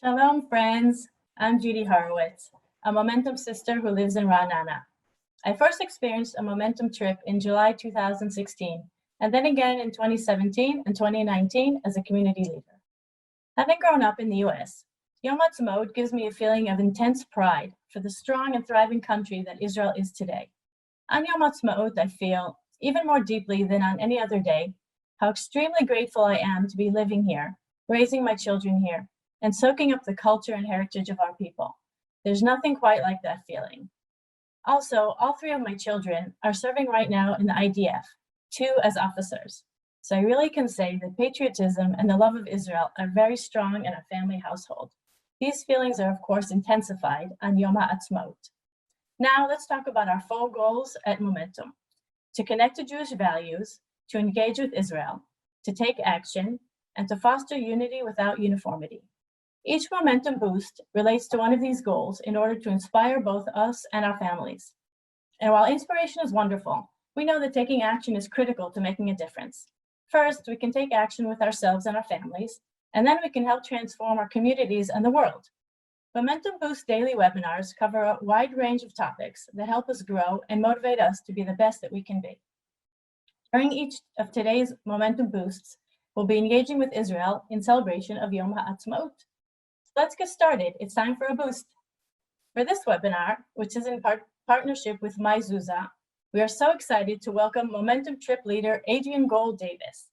Shalom, friends. I'm Judy Horowitz, a Momentum sister who lives in Ra'anana. I first experienced a Momentum trip in July 2016, and then again in 2017 and 2019 as a community leader. Having grown up in the US, Yom Ha'atzmaut gives me a feeling of intense pride for the strong and thriving country that Israel is today. On Yom Ha'atzmaut, I feel, even more deeply than on any other day, how extremely grateful I am to be living here, raising my children here, and soaking up the culture and heritage of our people. There's nothing quite like that feeling. Also, all three of my children are serving right now in the IDF, 2 as officers. So I really can say that patriotism and the love of Israel are very strong in our family household. These feelings are, of course, intensified on Yom Ha'atzmaut. Now, let's talk about our 4 goals at Momentum: to connect to Jewish values, to engage with Israel, to take action, and to foster unity without uniformity. Each Momentum boost relates to one of these goals in order to inspire both us and our families. And while inspiration is wonderful, we know that taking action is critical to making a difference. First, we can take action with ourselves and our families, and then we can help transform our communities and the world. Momentum Boost daily webinars cover a wide range of topics that help us grow and motivate us to be the best that we can be. During each of today's Momentum Boosts, we'll be engaging with Israel in celebration of Yom Ha'atzmaut. Let's get started. It's time for a boost. For this webinar, which is in partnership with Mezuzah, we are so excited to welcome Momentum Trip leader Adrienne Davis.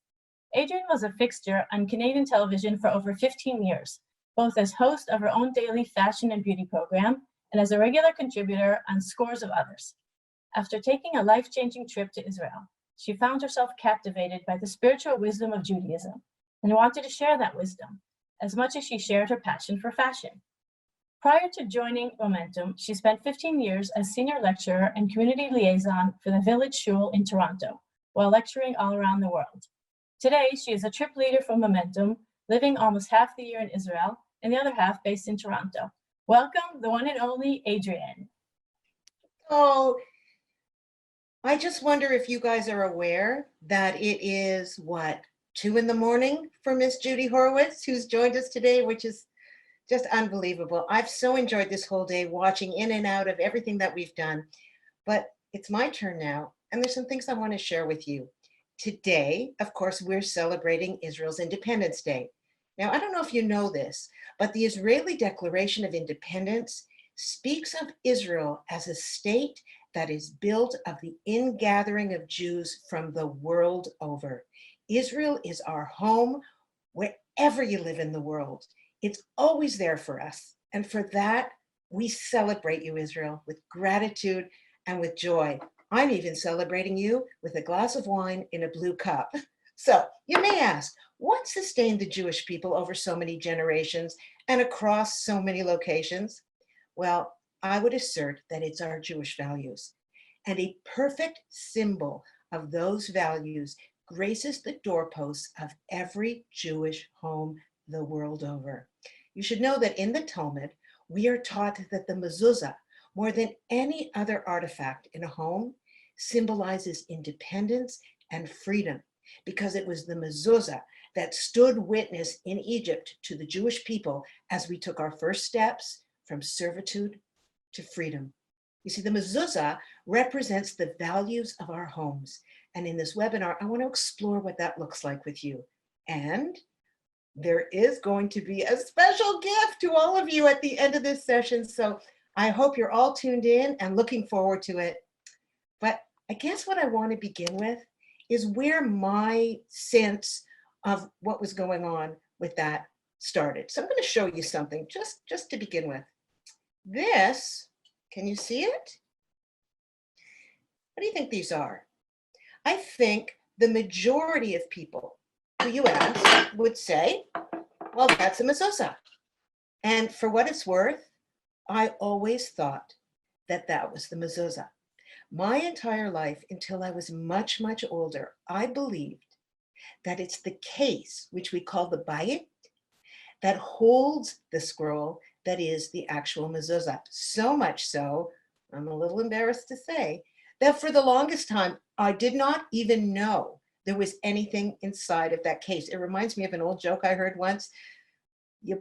Adrienne was a fixture on Canadian television for over 15 years, both as host of her own daily fashion and beauty program and as a regular contributor on scores of others. After taking a life-changing trip to Israel, she found herself captivated by the spiritual wisdom of Judaism and wanted to share that wisdom, as much as she shared her passion for fashion. Prior to joining Momentum, she spent 15 years as senior lecturer and community liaison for the Village Shul in Toronto, while lecturing all around the world. Today, she is a trip leader for Momentum, living almost half the year in Israel and the other half based in Toronto. Welcome, the one and only Adrienne. Oh, I just wonder if you guys are aware that it is, 2 in the morning for Miss Judy Horowitz, who's joined us today, which is just unbelievable. I've so enjoyed this whole day watching in and out of everything that we've done, but it's my turn now, and there's some things I want to share with you. Today, of course, we're celebrating Israel's Independence Day. Now, I don't know if you know this, but the Israeli Declaration of Independence speaks of Israel as a state that is built of the ingathering of Jews from the world over. Israel is our home wherever you live in the world. It's always there for us. And for that, we celebrate you, Israel, with gratitude and with joy. I'm even celebrating you with a glass of wine in a blue cup. So you may ask, what sustained the Jewish people over so many generations and across so many locations? Well, I would assert that it's our Jewish values. And a perfect symbol of those values graces the doorposts of every Jewish home the world over. You should know that in the Talmud, we are taught that the Mezuzah, more than any other artifact in a home, symbolizes independence and freedom, because it was the Mezuzah that stood witness in Egypt to the Jewish people as we took our first steps from servitude to freedom. You see, the Mezuzah represents the values of our homes. And in this webinar, I want to explore what that looks like with you. And there is going to be a special gift to all of you at the end of this session. So I hope you're all tuned in and looking forward to it. But I guess what I want to begin with is where my sense of what was going on with that started. So I'm going to show you something just to begin with. This, can you see it? What do you think these are? I think the majority of people who you ask would say, well, that's a mezuzah. And for what it's worth, I always thought that that was the mezuzah. My entire life, until I was much, much older, I believed that it's the case, which we call the bayit, that holds the scroll that is the actual mezuzah. So much so, I'm a little embarrassed to say, that for the longest time, I did not even know there was anything inside of that case. It reminds me of an old joke I heard once.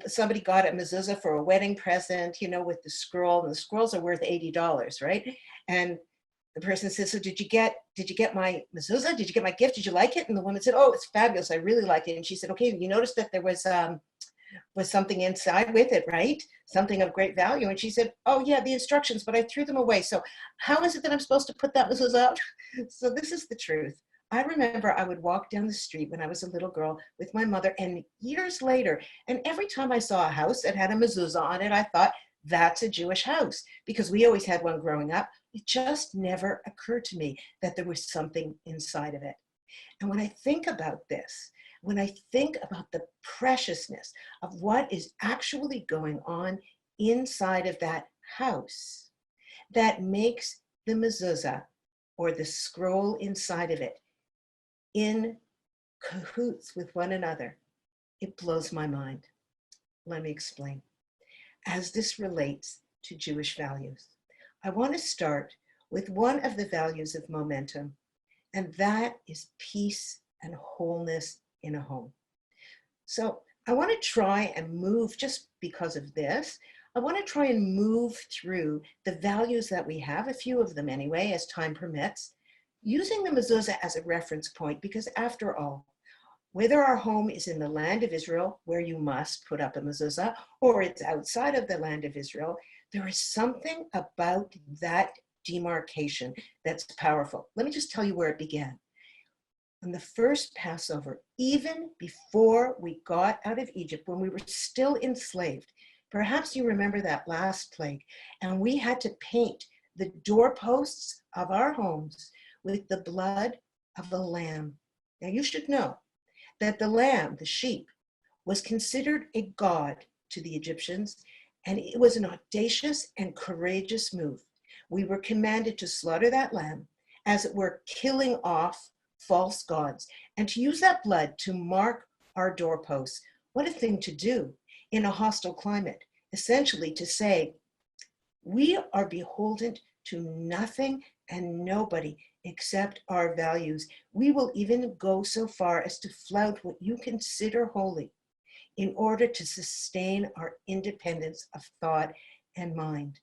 somebody got a mezuzah for a wedding present, with the scroll, and the scrolls are worth $80, right? And the person says, so did you get my mezuzah? Did you get my gift? Did you like it? And the woman said, oh, it's fabulous. I really like it. And she said, okay, you noticed that there was something inside with it, right? Something of great value. And she said, oh yeah, the instructions, but I threw them away. So how is it that I'm supposed to put that mezuzah out? So this is the truth. I remember I would walk down the street when I was a little girl with my mother, and years later, and every time I saw a house that had a mezuzah on it, I thought, that's a Jewish house, because we always had one growing up. It just never occurred to me that there was something inside of it. And when I think about this, when I think about the preciousness of what is actually going on inside of that house, that makes the mezuzah, or the scroll inside of it, in cahoots with one another, it blows my mind. Let me explain. As this relates to Jewish values, I want to start with one of the values of momentum, and that is peace and wholeness in a home. So I want to try and move, just because of this, I want to try and move through the values that we have, a few of them anyway, as time permits, using the mezuzah as a reference point, because after all, whether our home is in the land of Israel, where you must put up a mezuzah, or it's outside of the land of Israel, there is something about that demarcation that's powerful. Let me just tell you where it began. On the first Passover, even before we got out of Egypt, when we were still enslaved, perhaps you remember that last plague, and we had to paint the doorposts of our homes with the blood of the lamb. Now you should know that the lamb, the sheep, was considered a god to the Egyptians, and it was an audacious and courageous move. We were commanded to slaughter that lamb, as it were, killing off false gods, and to use that blood to mark our doorposts. What a thing to do in a hostile climate, essentially to say, we are beholden to nothing and nobody except our values. We will even go so far as to flout what you consider holy in order to sustain our independence of thought and mind.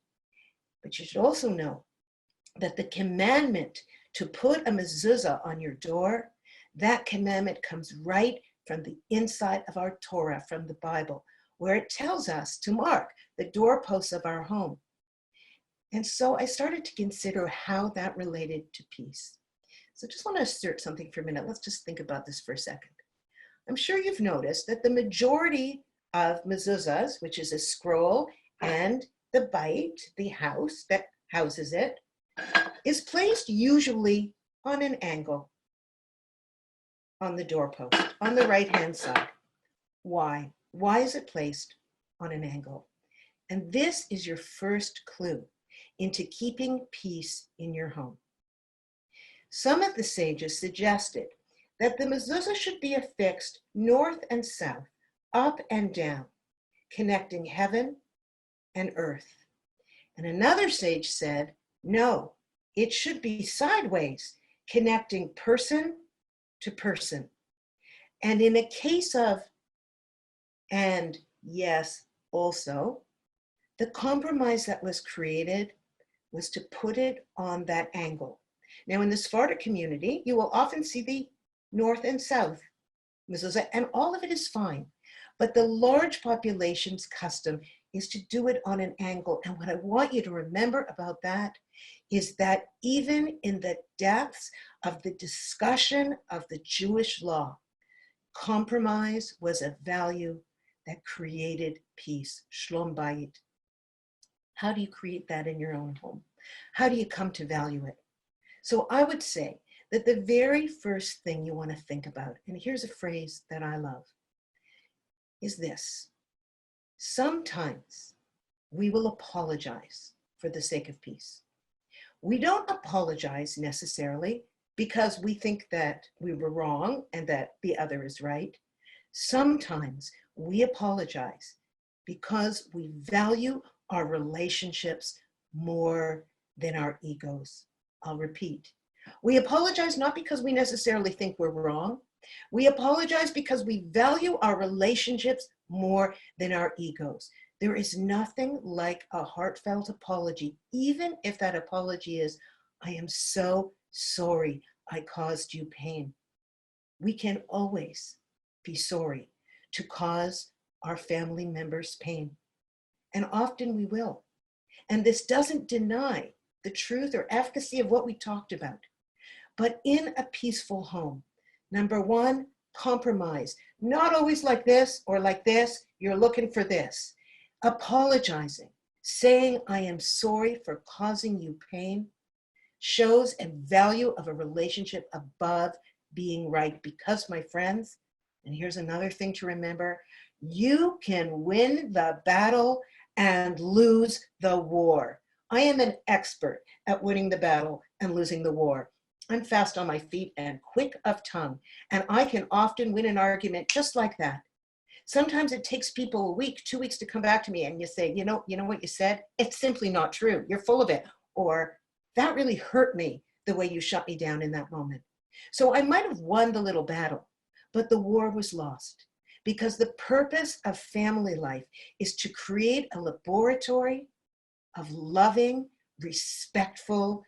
But you should also know that the commandment to put a mezuzah on your door, that commandment comes right from the inside of our Torah, from the Bible, where it tells us to mark the doorposts of our home. And so I started to consider how that related to peace. So I just want to assert something for a minute. Let's just think about this for a second. I'm sure you've noticed that the majority of mezuzahs, which is a scroll, and the bait, the house that houses it, is placed usually on an angle on the doorpost, on the right-hand side. Why? Why is it placed on an angle? And this is your first clue into keeping peace in your home. Some of the sages suggested that the mezuzah should be affixed north and south, up and down, connecting heaven and earth. And another sage said, no, it should be sideways, connecting person to person. And in a case of, and yes, also, the compromise that was created was to put it on that angle. Now, in the Sephardic community, you will often see the north and south mezuzah, and all of it is fine. But the large population's custom is to do it on an angle. And what I want you to remember about that is that even in the depths of the discussion of the Jewish law, compromise was a value that created peace, shlom bayit. How do you create that in your own home? How do you come to value it? So I would say that the very first thing you want to think about, and here's a phrase that I love, is this. Sometimes we will apologize for the sake of peace. We don't apologize necessarily because we think that we were wrong and that the other is right. Sometimes we apologize because we value our relationships more than our egos. I'll repeat. We apologize not because we necessarily think we're wrong. We apologize because we value our relationships more than our egos. There is nothing like a heartfelt apology, even if that apology is, I am so sorry I caused you pain. We can always be sorry to cause our family members pain. And often we will. And this doesn't deny the truth or efficacy of what we talked about. But in a peaceful home, number one, compromise. Not always like this or like this, you're looking for this. Apologizing, saying I am sorry for causing you pain, shows a value of a relationship above being right. Because, my friends, and here's another thing to remember, you can win the battle and lose the war. I am an expert at winning the battle and losing the war. I'm fast on my feet and quick of tongue, and I can often win an argument just like that. Sometimes it takes people a week, 2 weeks to come back to me and you say, you know what you said? It's simply not true. You're full of it. Or that really hurt me the way you shut me down in that moment. So I might have won the little battle, but the war was lost, because the purpose of family life is to create a laboratory of loving, respectful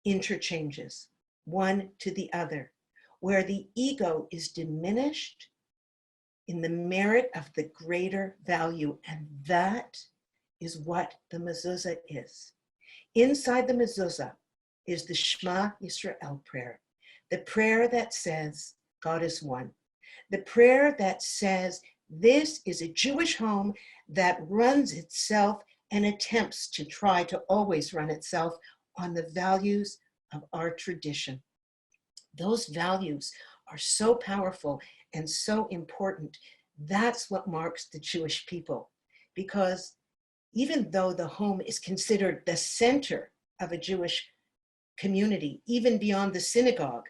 interchanges, one to the other, where the ego is diminished in the merit of the greater value. And that is what the Mezuzah is. Inside the Mezuzah is the Shema Yisrael prayer, the prayer that says God is one, the prayer that says this is a Jewish home that runs itself and attempts to try to always run itself on the values of our tradition. Those values are so powerful and so important. That's what marks the Jewish people, because even though the home is considered the center of a Jewish community, even beyond the synagogue,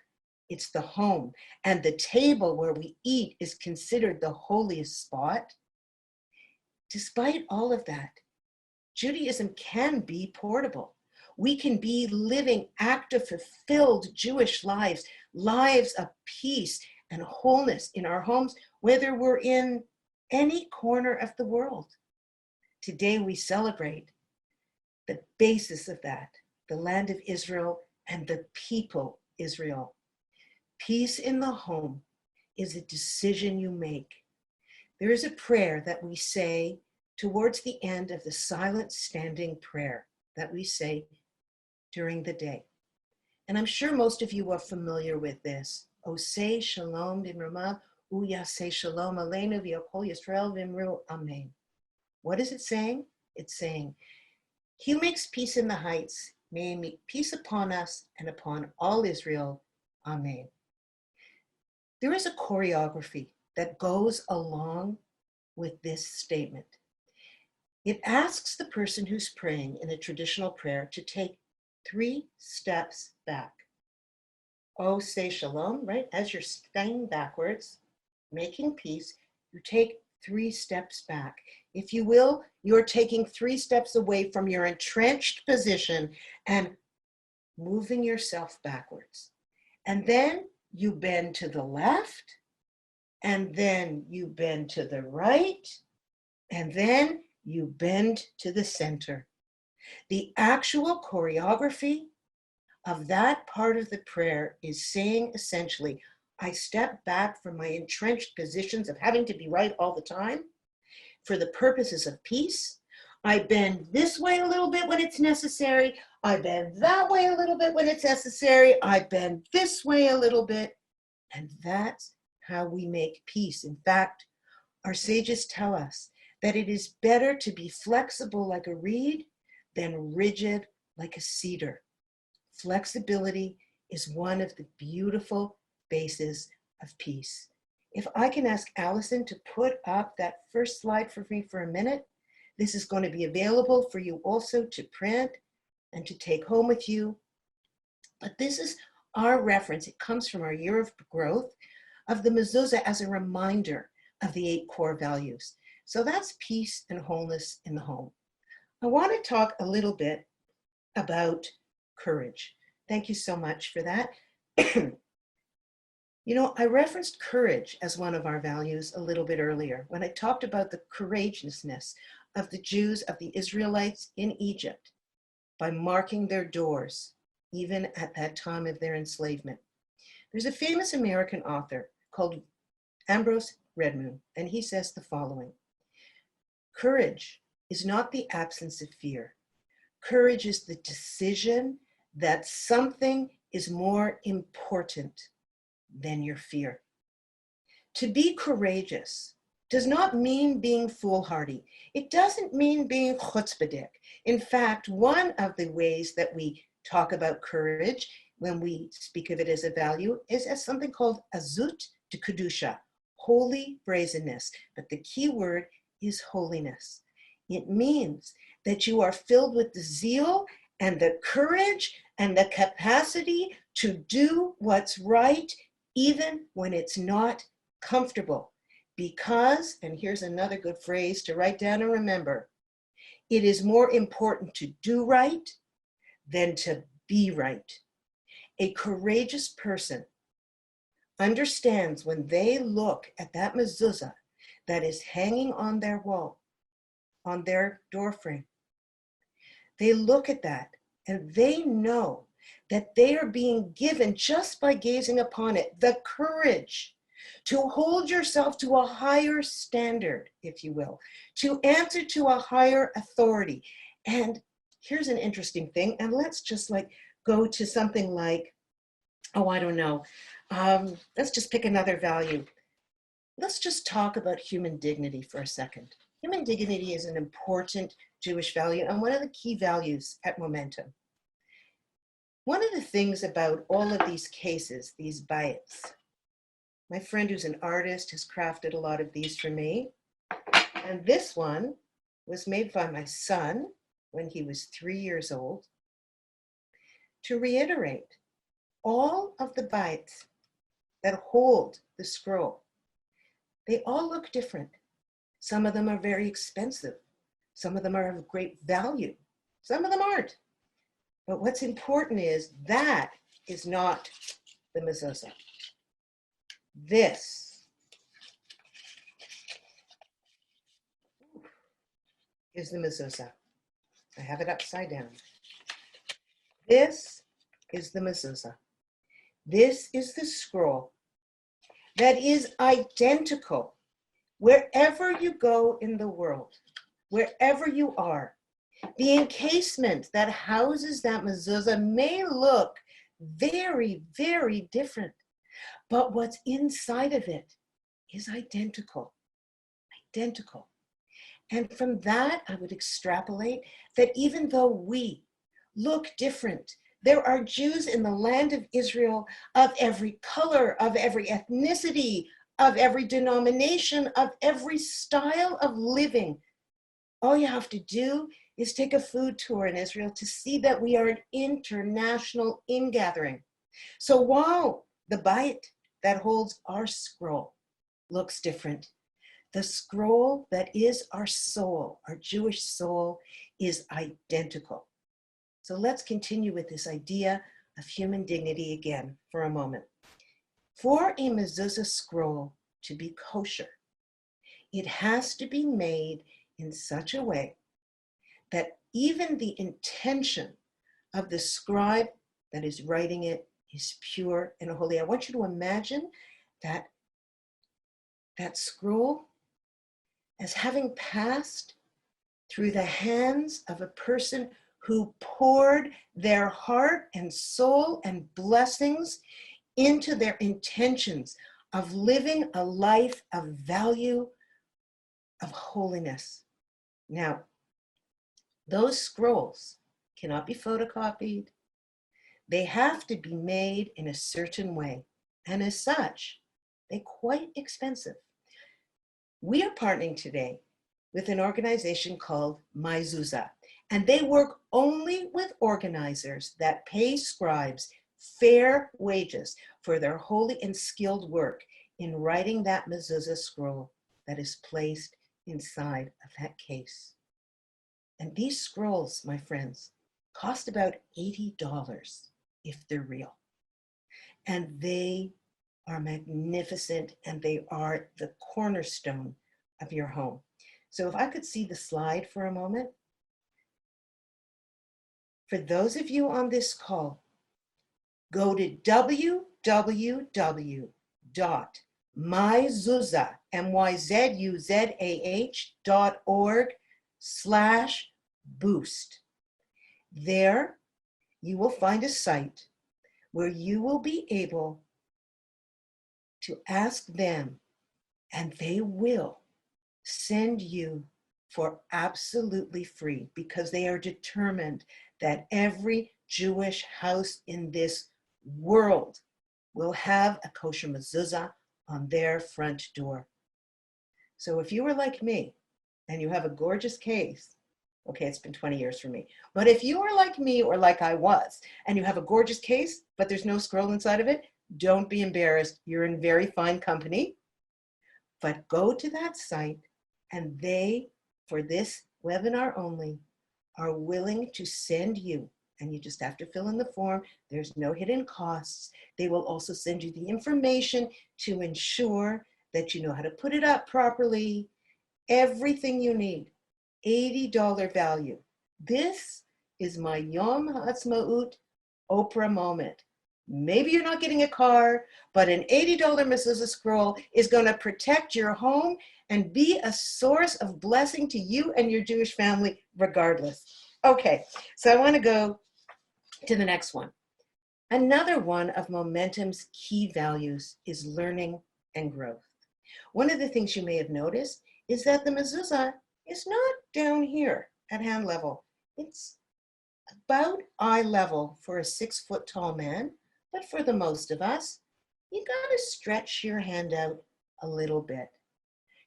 it's the home, and the table where we eat is considered the holiest spot. Despite all of that, Judaism can be portable. We can be living active, fulfilled Jewish lives, lives of peace and wholeness in our homes, whether we're in any corner of the world. Today we celebrate the basis of that, the land of Israel and the people Israel. Peace in the home is a decision you make. There is a prayer that we say towards the end of the silent standing prayer that we say during the day. And I'm sure most of you are familiar with this. Oseh shalom b'mrama uyaseh shalom aleinu v'yakol Yisrael v'imru amen. What is it saying? It's saying, He makes peace in the heights. May He make peace upon us and upon all Israel. Amen. There is a choreography that goes along with this statement. It asks the person who's praying in a traditional prayer to take 3 steps back. Oh, say shalom, right? As you're staying backwards, making peace, you take 3 steps back. If you will, you're taking 3 steps away from your entrenched position and moving yourself backwards. And then you bend to the left, and then you bend to the right, and then you bend to the center. The actual choreography of that part of the prayer is saying essentially, I step back from my entrenched positions of having to be right all the time for the purposes of peace. I bend this way a little bit when it's necessary. I bend that way a little bit when it's necessary. I bend this way a little bit. And that's how we make peace. In fact, our sages tell us that it is better to be flexible like a reed than rigid like a cedar. Flexibility is one of the beautiful bases of peace. If I can ask Allison to put up that first slide for me for a minute, this is going to be available for you also to print and to take home with you. But this is our reference. It comes from our year of growth of the Mezuzah as a reminder of the 8 core values. So that's peace and wholeness in the home. I want to talk a little bit about courage. Thank you so much for that. You know, I referenced courage as one of our values a little bit earlier when I talked about the courageousness of the Jews, of the Israelites in Egypt, by marking their doors, even at that time of their enslavement. There's a famous American author called Ambrose Redmoon, and he says the following: courage is not the absence of fear. Courage is the decision that something is more important than your fear. To be courageous does not mean being foolhardy. It doesn't mean being chutzpahdik. In fact, one of the ways that we talk about courage when we speak of it as a value is as something called azut de kedusha, holy brazenness. But the key word is holiness. It means that you are filled with the zeal and the courage and the capacity to do what's right, even when it's not comfortable. Because, and here's another good phrase to write down and remember, it is more important to do right than to be right. A courageous person understands when they look at that mezuzah that is hanging on their wall, on their doorframe, they look at that and they know that they are being given, just by gazing upon it, the courage to hold yourself to a higher standard, if you will, to answer to a higher authority. And here's an interesting thing, and let's just go to something like, oh, I don't know, let's just pick another value. Let's just talk about human dignity for a second. Human dignity is an important Jewish value and one of the key values at Momentum. One of the things about all of these cases, these bites, my friend who's an artist has crafted a lot of these for me. And this one was made by my son when he was 3 years old, to reiterate all of the bites that hold the scroll. They all look different. Some of them are very expensive. Some of them are of great value. Some of them aren't. But what's important is that is not the mezuzah. This is the mezuzah. I have it upside down. This is the mezuzah. This is the scroll that is identical wherever you go in the world, wherever you are. The encasement that houses that mezuzah may look very, very different, but what's inside of it is identical, identical. And from that, I would extrapolate that even though we look different, there are Jews in the land of Israel of every color, of every ethnicity, of every denomination, of every style of living. All you have to do is take a food tour in Israel to see that we are an international ingathering. So while the bite that holds our scroll looks different, the scroll that is our soul, our Jewish soul, is identical. So let's continue with this idea of human dignity again for a moment. For a mezuzah scroll to be kosher, it has to be made in such a way that even the intention of the scribe that is writing it is pure and holy. I want you to imagine that scroll as having passed through the hands of a person who poured their heart and soul and blessings into their intentions of living a life of value, of holiness. Now, those scrolls cannot be photocopied. They have to be made in a certain way. And as such, they're quite expensive. We are partnering today with an organization called Mezuzah, and they work only with organizers that pay scribes fair wages for their holy and skilled work in writing that mezuzah scroll that is placed inside of that case. And these scrolls, my friends, cost about $80 if they're real. And they are magnificent, and they are the cornerstone of your home. So if I could see the slide for a moment. For those of you on this call, go to www.mezuzah, MYZUZAH.org/boost. There you will find a site where you will be able to ask them, and they will send you for absolutely free, because they are determined that every Jewish house in this world will have a kosher mezuzah on their front door. So if you were like me and you have a gorgeous case, okay, it's been 20 years for me, but if you are like me or like I was, and you have a gorgeous case, but there's no scroll inside of it, don't be embarrassed. You're in very fine company. But go to that site, and they, for this webinar only, are willing to send you, and you just have to fill in the form. There's no hidden costs. They will also send you the information to ensure that you know how to put it up properly, everything you need. $80 value. This is my Yom Ha'atzmaut Oprah moment. Maybe you're not getting a car, but an $80 Mezuzah scroll is going to protect your home and be a source of blessing to you and your Jewish family regardless. Okay, so I want to go to the next one. Another one of Momentum's key values is learning and growth. One of the things you may have noticed is that the Mezuzah is not down here at hand level. It's about eye level for a 6-foot tall man, but for the most of us, you gotta stretch your hand out a little bit.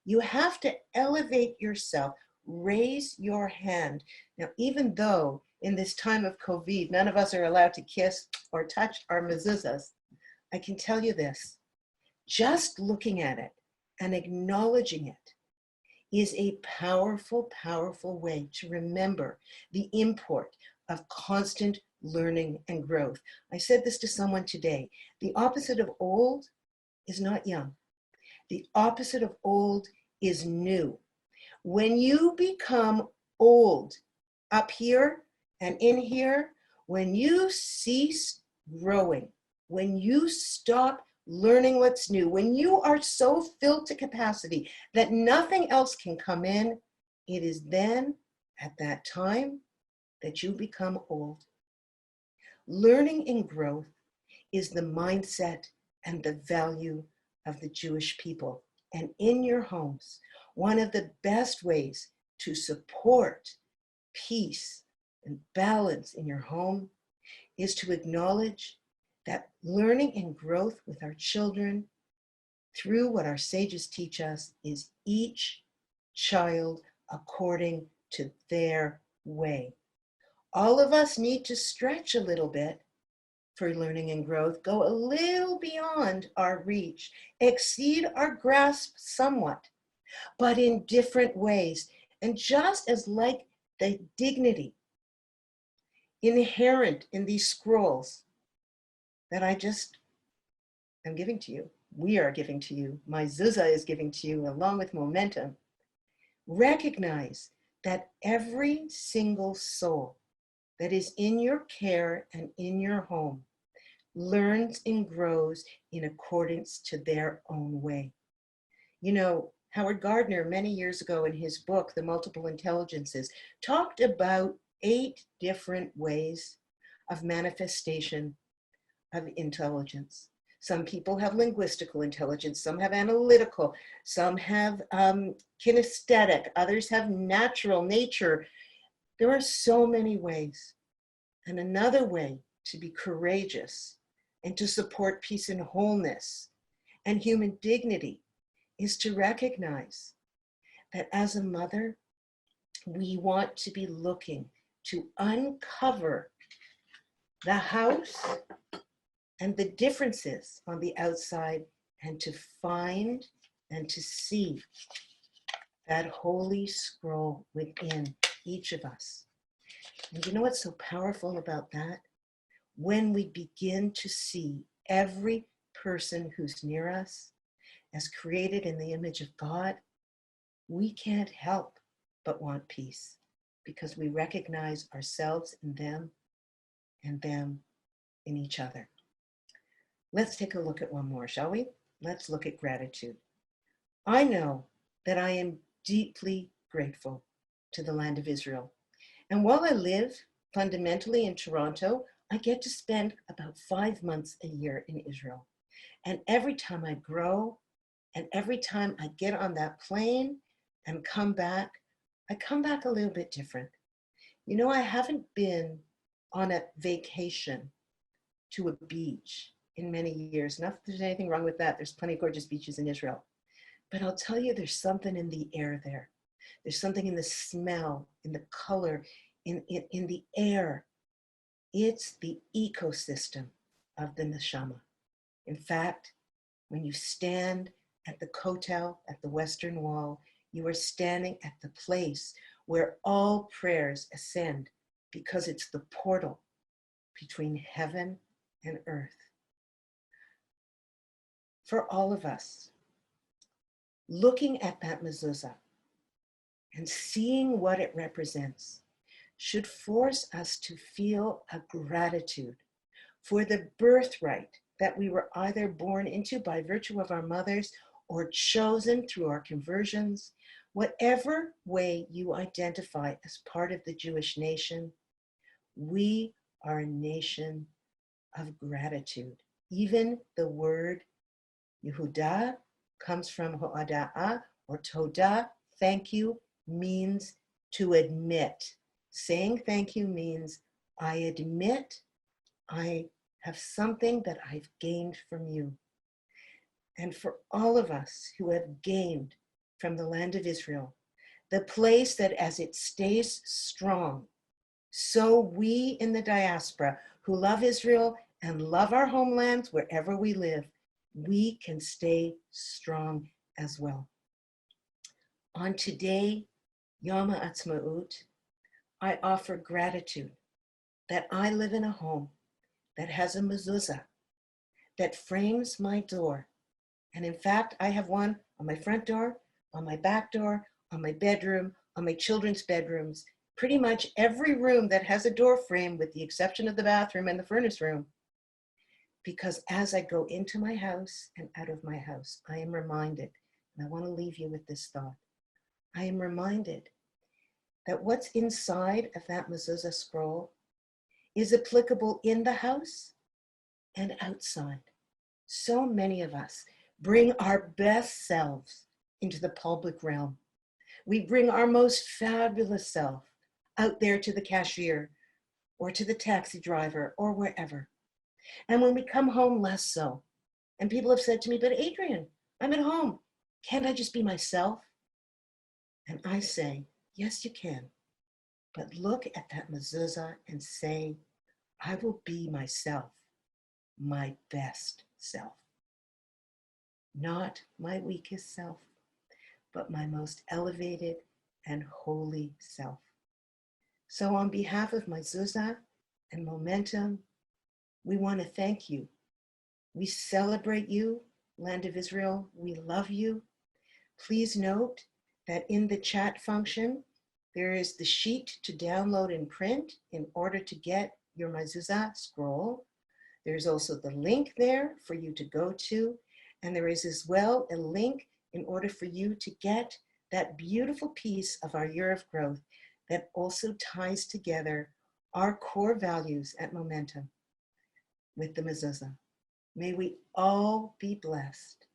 You have to elevate yourself, raise your hand. Now, even though in this time of COVID, none of us are allowed to kiss or touch our mezuzahs, I can tell you this, just looking at it and acknowledging it is a powerful, powerful way to remember the import of constant learning and growth. I said this to someone today. The opposite of old is not young. The opposite of old is new. When you become old up here and in here, when you cease growing, when you stop learning what's new, when you are so filled to capacity that nothing else can come in, it is then at that time that you become old. Learning and growth is the mindset and the value of the Jewish people. And in your homes, one of the best ways to support peace and balance in your home is to acknowledge that learning and growth with our children through what our sages teach us is each child according to their way. All of us need to stretch a little bit for learning and growth, go a little beyond our reach, exceed our grasp somewhat, but in different ways. And just as like the dignity inherent in these scrolls that I just am giving to you, we are giving to you, Mezuzah is giving to you along with Momentum, recognize that every single soul that is in your care and in your home learns and grows in accordance to their own way. You know, Howard Gardner, many years ago in his book, The Multiple Intelligences, talked about 8 different ways of manifestation of intelligence. Some people have linguistical intelligence, some have analytical, some have kinesthetic, others have natural nature. There are so many ways. And another way to be courageous and to support peace and wholeness and human dignity is to recognize that as a mother, we want to be looking to uncover the house and the differences on the outside and to find and to see that holy scroll within each of us. And you know what's so powerful about that? When we begin to see every person who's near us, as created in the image of God, we can't help but want peace because we recognize ourselves in them and them in each other. Let's take a look at one more, shall we? Let's look at gratitude. I know that I am deeply grateful to the land of Israel. And while I live fundamentally in Toronto, I get to spend about 5 months a year in Israel. And every time I grow, and every time I get on that plane and come back, I come back a little bit different. You know, I haven't been on a vacation to a beach in many years. Not that there's anything wrong with that. There's plenty of gorgeous beaches in Israel. But I'll tell you, there's something in the air there. There's something in the smell, in the color, in the air. It's the ecosystem of the neshama. In fact, when you stand at the Kotel, at the Western Wall, you are standing at the place where all prayers ascend because it's the portal between heaven and earth. For all of us, looking at that mezuzah and seeing what it represents should force us to feel a gratitude for the birthright that we were either born into by virtue of our mothers or chosen through our conversions. Whatever way you identify as part of the Jewish nation, we are a nation of gratitude. Even the word Yehuda comes from ho'ada'a or toda, thank you, means to admit. Saying thank you means I admit I have something that I've gained from you. And for all of us who have gained from the land of Israel, the place that as it stays strong, so we in the diaspora who love Israel and love our homelands wherever we live, we can stay strong as well. On today, Yom HaAtzmaut, I offer gratitude that I live in a home that has a mezuzah that frames my door. And in fact, I have one on my front door, on my back door, on my bedroom, on my children's bedrooms, pretty much every room that has a door frame with the exception of the bathroom and the furnace room. Because as I go into my house and out of my house, I am reminded, and I want to leave you with this thought, I am reminded that what's inside of that mezuzah scroll is applicable in the house and outside. So many of us bring our best selves into the public realm. We bring our most fabulous self out there to the cashier or to the taxi driver or wherever. And when we come home, less so. And people have said to me, but Adrienne, I'm at home. Can't I just be myself? And I say, yes, you can. But look at that mezuzah and say, I will be myself, my best self. Not my weakest self, but my most elevated and holy self. So on behalf of Mezuzah and Momentum, we want to thank you. We celebrate you, Land of Israel. We love you. Please note that in the chat function, there is the sheet to download and print in order to get your Mezuzah scroll. There's also the link there for you to go to. And there is as well a link in order for you to get that beautiful piece of our year of growth that also ties together our core values at Momentum with the Mezuzah. May we all be blessed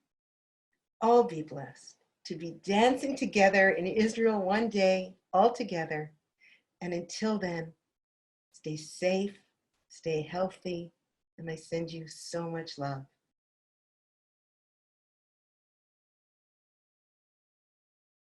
to be dancing together in Israel one day, all together. And until then, stay safe, stay healthy, and I send you so much love.